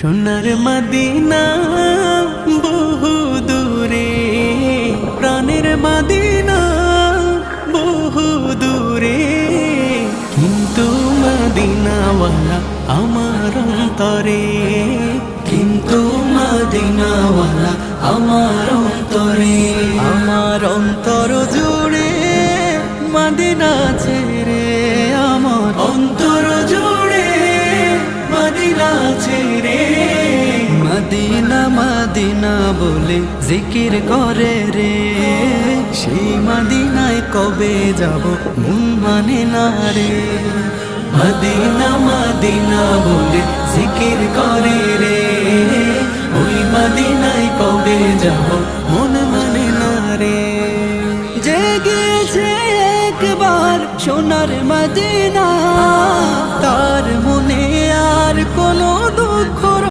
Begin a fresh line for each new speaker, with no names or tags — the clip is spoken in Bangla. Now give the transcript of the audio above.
সোনার মদিনা বহু দূরে, প্রাণের মদিনা বহু দূরে, কিন্তু মদিনাওয়ালা আমার অন্তরে, কিন্তু মদিনাওয়ালা আমার অন্তরে, আমার অন্তর জুড়ে মদিনা ছেড়ে, আমার অন্তর জুড়ে মদিনা ছেড়ে। মদিনা মদিনা বলে জিকির করে রে, সেই মদিনায় কবে যাব মন মানে না রে। মদিনা মদিনা বলে জিকির করে রে, ওই মদিনায় কবে যাব মন মানে না রে। জেগেছে একবার সোনার মদিনা,